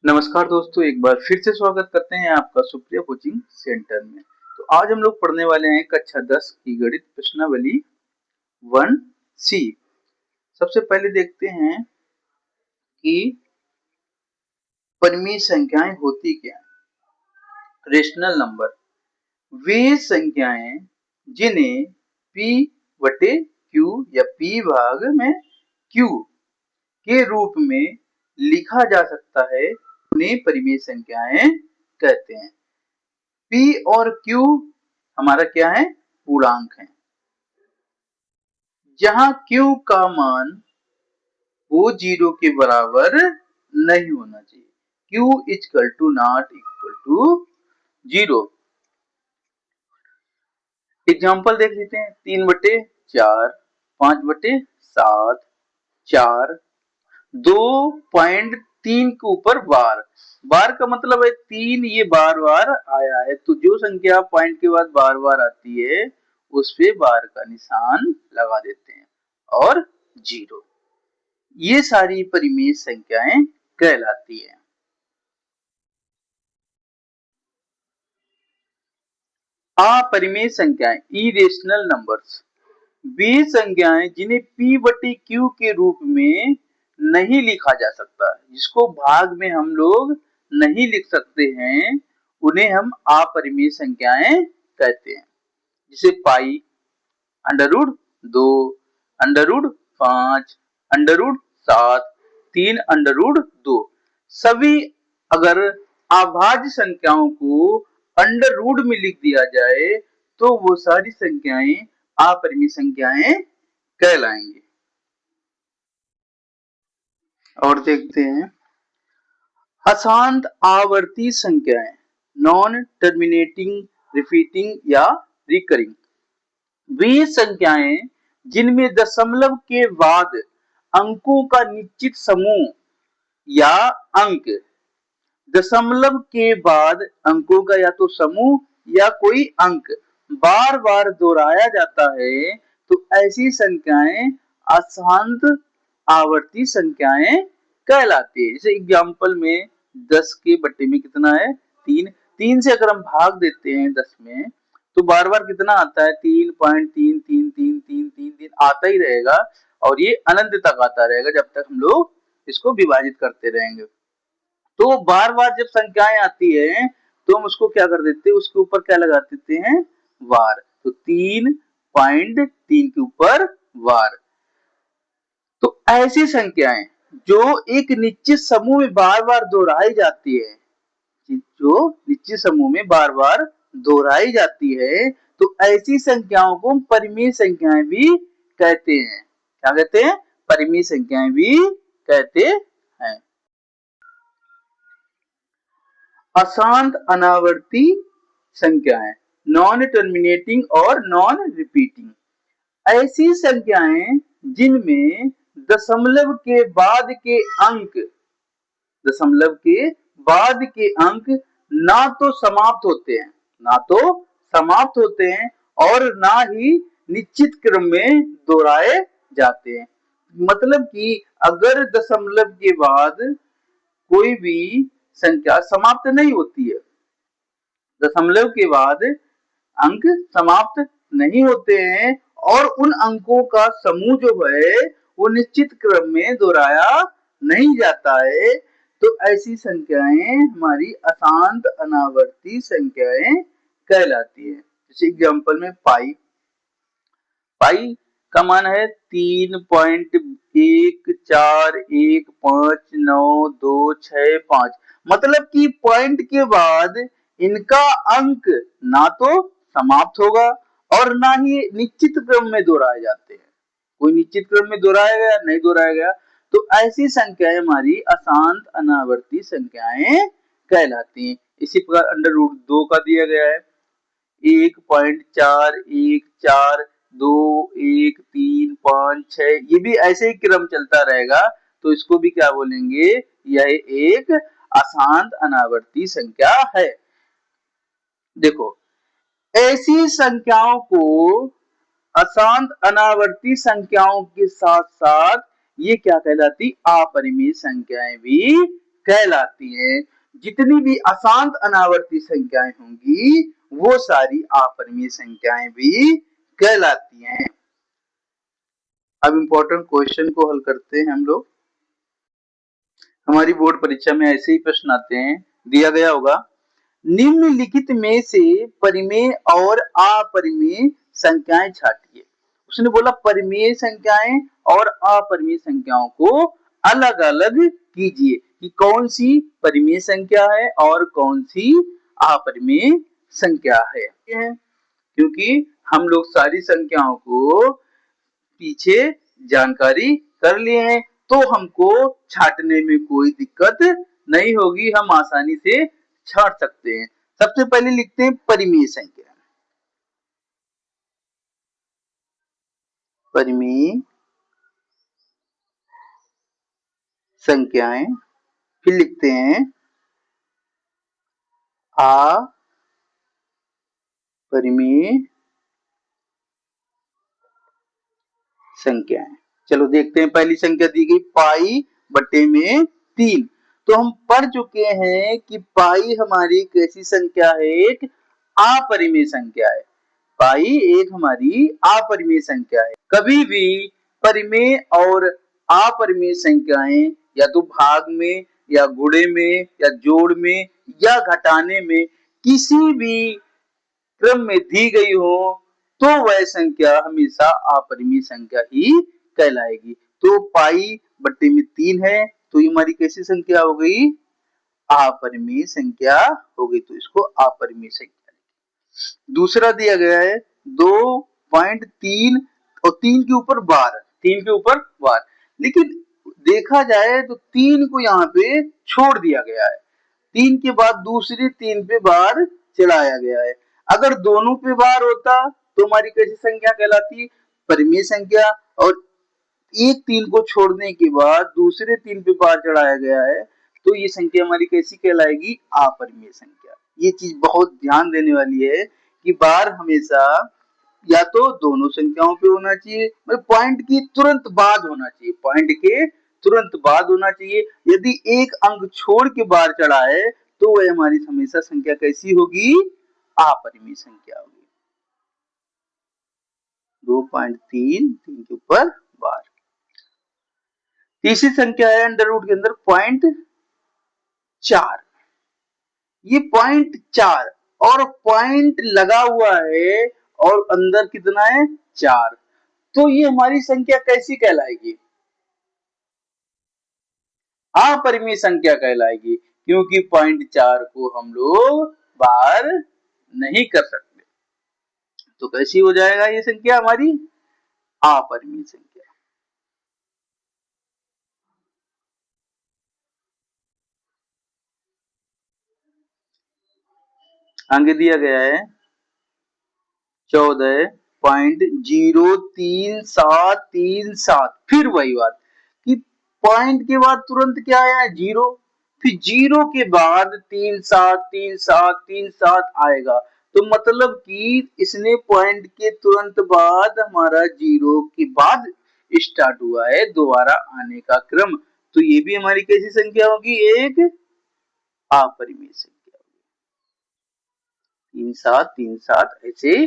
नमस्कार दोस्तों, एक बार फिर से स्वागत करते हैं आपका सुप्रिया कोचिंग सेंटर में। तो आज हम लोग पढ़ने वाले हैं कक्षा 10 की गणित प्रश्नावली 1C। सबसे पहले देखते हैं कि परिमेय संख्याएं होती क्या हैं। रेशनल नंबर वे संख्याएं जिन्हें P बटे Q या P भाग में Q के रूप में लिखा जा सकता है, उन्हें परिमेय संख्याएं कहते हैं। P और Q हमारा क्या है? पूर्णांक है। जहां Q का मान वो 0 के बराबर नहीं होना चाहिए। Q equal to not equal to 0। Example देख लेते हैं। 3/4, 5/7, 4, 2.3 के ऊपर बार। बार का मतलब है 3, ये बार बार आया है, तो जो संख्या पॉइंट के बाद बार बार आती है उस पे बार का निशान लगा देते हैं। और 0, ये सारी परिमेय संख्याएं कहलाती है। अपरिमेय संख्याएं इरेशनल नंबर्स वे संख्याएं जिन्हें P बटे Q के रूप में नहीं लिखा जा सकता, जिसको भाग में हम लोग नहीं लिख सकते हैं, उन्हें हम अपरिमेय संख्याएं कहते हैं। जैसे पाई, √2, √5, √7, 3√2। सभी अगर अभाज्य संख्याओं को अंडर रूट में लिख दिया जाए तो वो सारी संख्याएं अपरिमेय संख्याएं कहलाएंगे। और देखते हैं अशांत आवर्ती संख्याएं, नॉन टर्मिनेटिंग, रिपीटिंग या रिकरिंग। वे संख्याएं जिनमें दशमलव के बाद अंकों का निश्चित समूह या अंक, दशमलव के बाद अंकों का या तो समूह या कोई अंक बार बार दोहराया जाता है, तो ऐसी संख्याएं अशांत आवर्ती संख्याएं कहलाती है। जैसे एग्जांपल में 10 के बट्टे में कितना है? 3। 3 से अगर हम भाग देते हैं 10 में तो बार बार कितना आता है? 3.33333 आता ही रहेगा, और ये अनंत तक आता रहेगा जब तक हम लोग इसको विभाजित करते रहेंगे। तो बार बार जब संख्याएं आती है तो हम उसको क्या कर देते हैं? उसके ऊपर क्या लगा देते हैं? वार। तो 3.3 के ऊपर वार। तो ऐसी संख्याएं जो एक निश्चित समूह में बार बार दोहराई जाती है, जो निश्चित समूह में बार बार दोहराई जाती है, तो ऐसी संख्याओं को हम परिमेय संख्याएं भी कहते हैं। क्या कहते हैं? परिमेय संख्याएं भी कहते हैं। अशांत अनावर्ती संख्याएं, नॉन टर्मिनेटिंग और नॉन रिपीटिंग। ऐसी संख्याएं जिनमें दशमलव के बाद के अंक, दशमलव के बाद के अंक ना तो समाप्त होते हैं और ना ही निश्चित क्रम में दोहराए जाते हैं। मतलब कि अगर दशमलव के बाद कोई भी संख्या समाप्त नहीं होती है, दशमलव के बाद अंक समाप्त नहीं होते हैं और उन अंकों का समूह जो है वो निश्चित क्रम में दोहराया नहीं जाता है, तो ऐसी संख्याएं हमारी अशांत अनावर्ती संख्याएं कहलाती है। जैसे एग्जांपल में पाई का मान है 3.1415926 मतलब कि पॉइंट के बाद इनका अंक ना तो समाप्त होगा और ना ही निश्चित क्रम में दोहराए जाते हैं। कोई निश्चित क्रम में दोहराया गया, नहीं दोहराया गया, तो ऐसी संख्याएं हमारी अशांत अनावर्ती संख्याएं कहलाती हैं। इसी प्रकार √2 का दिया गया है 1.4142135 ये भी ऐसे ही क्रम चलता रहेगा, तो इसको भी क्या बोलेंगे? यह एक अशांत अनावर्ती संख्या है। देखो, ऐसी संख्याओं को अशांत अनावर्ती संख्याओं के साथ साथ ये क्या कहलाती? अपरिमेय संख्याएं भी कहलाती हैं। जितनी भी अशांत अनावर्ती संख्याएं होंगी वो सारी अपरिमेय संख्याएं भी कहलाती हैं। अब इम्पोर्टेंट क्वेश्चन को हल करते हैं हम लोग। हमारी बोर्ड परीक्षा में ऐसे ही प्रश्न आते हैं, दिया गया होगा निम्नलिखित में से परिमेय और अपरिमेय संख्याएं छांटिए। उसने बोला परिमेय संख्याएं और अपरिमेय संख्याओं को अलग अलग कीजिए कि कौन सी परिमेय संख्या है और कौन सी अपरिमेय संख्या है। क्योंकि हम लोग सारी संख्याओं को पीछे जानकारी कर लिए हैं तो हमको छांटने में कोई दिक्कत नहीं होगी, हम आसानी से छांट सकते हैं। सबसे पहले लिखते हैं परिमेय संख्या। परिमेय संख्याएं, फिर लिखते हैं अपरिमेय संख्याएं। चलो देखते हैं, पहली संख्या दी गई पाई बटे में 3। तो हम पढ़ चुके हैं कि पाई हमारी कैसी संख्या है, एक अपरिमेय संख्या है। पाई एक हमारी अपरिमेय संख्या है। कभी भी परिमेय और अपरिमेय संख्याएं या तो भाग में या गुणे में या जोड़ में या घटाने में किसी भी क्रम में दी गई हो तो वह संख्या हमेशा अपरिमेय संख्या ही कहलाएगी। तो पाई बट्टे में 3 है तो ये हमारी कैसी संख्या हो गई, अपरिमेय संख्या हो गई, तो इसको अपरिमेय संख्या। दूसरा दिया गया है 2.3 और 3 के ऊपर बार, 3 के ऊपर बार, लेकिन देखा जाए तो 3 को यहाँ पे छोड़ दिया गया है, 3 के बाद दूसरे 3 पे बार चढ़ाया गया है। अगर दोनों पे बार होता तो हमारी कैसी संख्या कहलाती, परिमेय संख्या, और एक 3 को छोड़ने के बाद दूसरे 3 पे बार चढ़ाया गया है तो ये संख्या हमारी कैसी कहलाएगी, अपरिमेय संख्या। ये चीज बहुत ध्यान देने वाली है कि बार हमेशा या तो दोनों संख्याओं पे होना चाहिए, मतलब पॉइंट की तुरंत बाद होना चाहिए, पॉइंट के तुरंत बाद होना चाहिए। यदि एक अंक छोड़ के बार चढ़ा है तो वह हमारी हमेशा संख्या कैसी होगी, अपरिमेय संख्या होगी। 2.3 3 के ऊपर बार। तीसरी संख्या है अंडर रूट के अंदर 0.4। ये 0.4 और पॉइंट लगा हुआ है और अंदर कितना है 4, तो ये हमारी संख्या कैसी कहलाएगी, अपरिमेय संख्या कहलाएगी, क्योंकि 0.4 को हम लोग बार नहीं कर सकते। तो कैसी हो जाएगा ये संख्या हमारी, अपरिमेय संख्या। आगे दिया गया है 14.03737। फिर वही बात कि पॉइंट के बाद तुरंत क्या आया, जीरो, फिर जीरो के बाद 373737 आएगा, तो मतलब कि इसने पॉइंट के तुरंत बाद हमारा जीरो के बाद स्टार्ट हुआ है दोबारा आने का क्रम, तो ये भी हमारी कैसी संख्या होगी, एक अपरिमेय संख्या होगी। 3737 ऐसे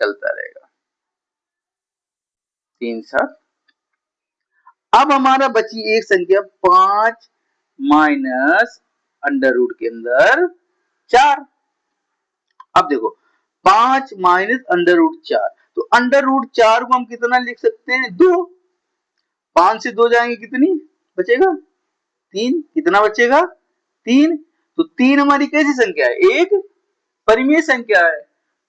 चलता रहेगा, 37। अब हमारा बची एक संख्या 5 माइनस अंडर रूट के अंदर 4। अब देखो 5 माइनस अंडर रूट 4, तो अंडर रूट 4 को हम कितना लिख सकते हैं, 2। 5 से 2 जाएंगे कितनी बचेगा, 3। कितना बचेगा, 3। तो 3 हमारी कैसी संख्या है, एक परिमेय संख्या है।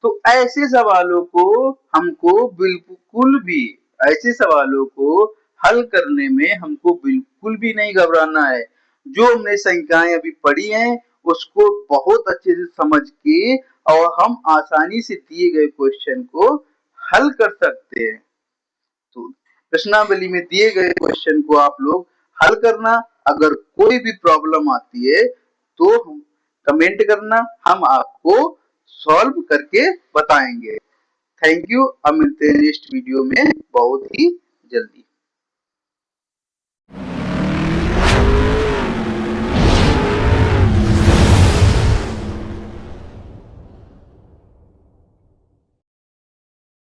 तो ऐसे सवालों को हमको बिल्कुल भी, ऐसे सवालों को हल करने में हमको बिल्कुल भी नहीं घबराना है। जो हमने संख्याएं अभी पढ़ी हैं उसको बहुत अच्छे से समझ के और हम आसानी से दिए गए क्वेश्चन को हल कर सकते हैं। तो प्रश्नावली में दिए गए क्वेश्चन को आप लोग हल करना, अगर कोई भी प्रॉब्लम आती है तो कमेंट करना, हम आपको सॉल्व करके बताएंगे। Thank you. अब मिलते हैं नेक्स्ट वीडियो में बहुत ही जल्दी।